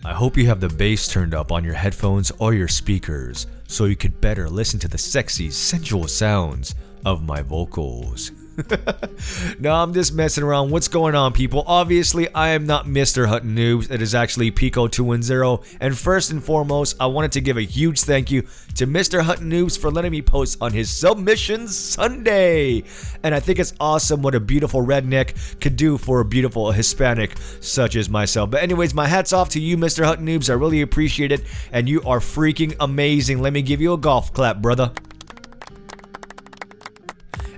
I hope you have the bass turned up on your headphones or your speakers so you could better listen to the sexy, sensual sounds of my vocals. No, I'm just messing around. What's going on, people? Obviously, I am not TheMrHuntinNoobs. It is actually Pico210. And first and foremost, I wanted to give a huge thank you to TheMrHuntinNoobs for letting me post on his Submissions Sunday. And I think it's awesome what a beautiful redneck could do for a beautiful Hispanic such as myself. But anyways, my hat's off to you, TheMrHuntinNoobs. I really appreciate it. And you are freaking amazing. Let me give you a golf clap, brother.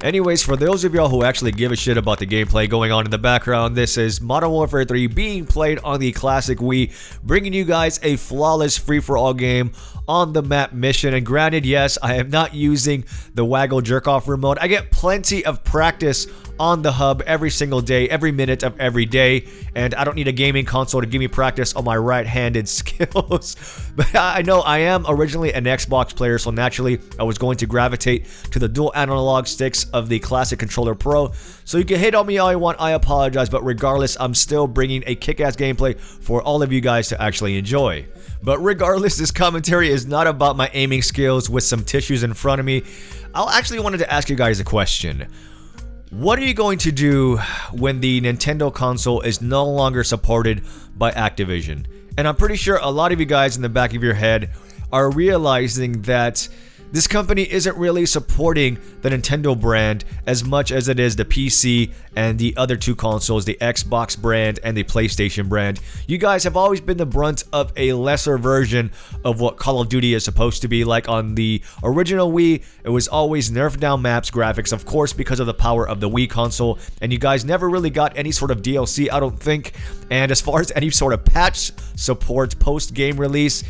Anyways, for those of y'all who actually give a shit about the gameplay going on in the background, this is Modern Warfare 3 being played on the classic Wii, bringing you guys a flawless free-for-all game on the map mission. And granted, yes, I am not using the waggle jerk-off remote. I get plenty of practice on the hub every single day, every minute of every day, and I don't need a gaming console to give me practice on my right-handed skills. But I know I am originally an Xbox player, so naturally I was going to gravitate to the dual analog sticks of the Classic Controller Pro. So you can hate on me all you want, I apologize, but regardless, I'm still bringing a kick-ass gameplay for all of you guys to actually enjoy. But regardless, this commentary is not about my aiming skills with some tissues in front of me. I actually wanted to ask you guys a question. What are you going to do when the Nintendo console is no longer supported by Activision? And I'm pretty sure a lot of you guys in the back of your head are realizing that this company isn't really supporting the Nintendo brand as much as it is the PC and the other two consoles, the Xbox brand and the PlayStation brand. You guys have always been the brunt of a lesser version of what Call of Duty is supposed to be. Like on the original Wii, it was always nerfed down maps, graphics, of course, because of the power of the Wii console. And you guys never really got any sort of DLC, I don't think. And as far as any sort of patch support post-game release,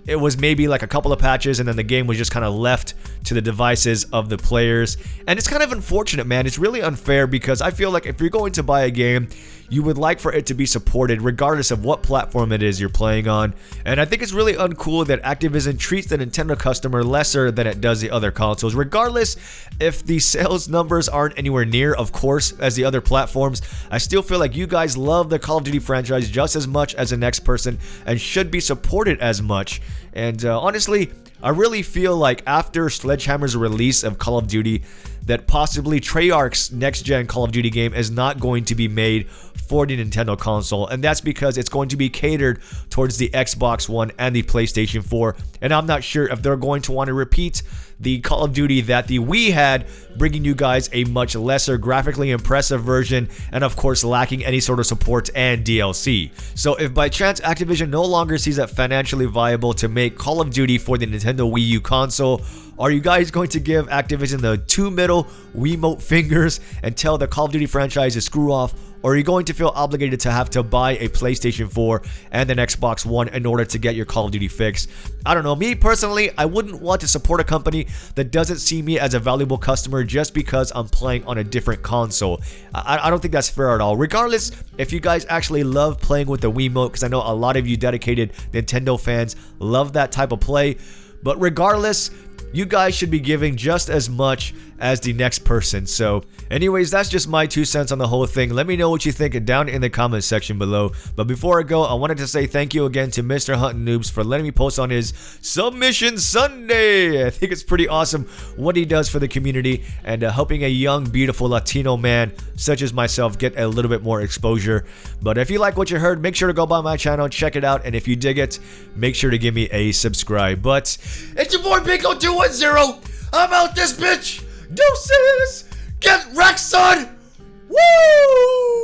it was maybe like a couple of patches and then the game was just kind of left to the devices of the players. And it's kind of unfortunate, man. It's really unfair because I feel like if you're going to buy a game, you would like for it to be supported regardless of what platform it is you're playing on. And I think it's really uncool that Activision treats the Nintendo customer lesser than it does the other consoles. Regardless if the sales numbers aren't anywhere near, of course, as the other platforms, I still feel like you guys love the Call of Duty franchise just as much as the next person and should be supported as much. And honestly, I really feel like after Sledgehammer's release of Call of Duty, that possibly Treyarch's next-gen Call of Duty game is not going to be made for the Nintendo console, and that's because it's going to be catered towards the Xbox One and the PlayStation 4, and I'm not sure if they're going to want to repeat the Call of Duty that the Wii had, bringing you guys a much lesser graphically impressive version and of course lacking any sort of support and DLC. So if by chance Activision no longer sees it financially viable to make Call of Duty for the Nintendo Wii U console, are you guys going to give Activision the two middle Wiimote fingers and tell the Call of Duty franchise to screw off? Or are you going to feel obligated to have to buy a PlayStation 4 and an Xbox One in order to get your Call of Duty fix? I don't know. Me personally, I wouldn't want to support a company that doesn't see me as a valuable customer just because I'm playing on a different console. I don't think that's fair at all. Regardless, if you guys actually love playing with the Wiimote, because I know a lot of you dedicated Nintendo fans love that type of play, but regardless, you guys should be giving just as much as the next person. So anyways, that's just my 2 cents on the whole thing. Let me know what you think down in the comments section below. But before I go, I wanted to say thank you again to TheMrHuntinNoobs for letting me post on his Submission Sunday. I think it's pretty awesome what he does for the community and helping a young, beautiful Latino man such as myself get a little bit more exposure. But if you like what you heard, make sure to go by my channel, check it out, and if you dig it, make sure to give me a subscribe. But it's your boy Pico210. I'm out this bitch. Deuces! Get wrecked, son! Woo!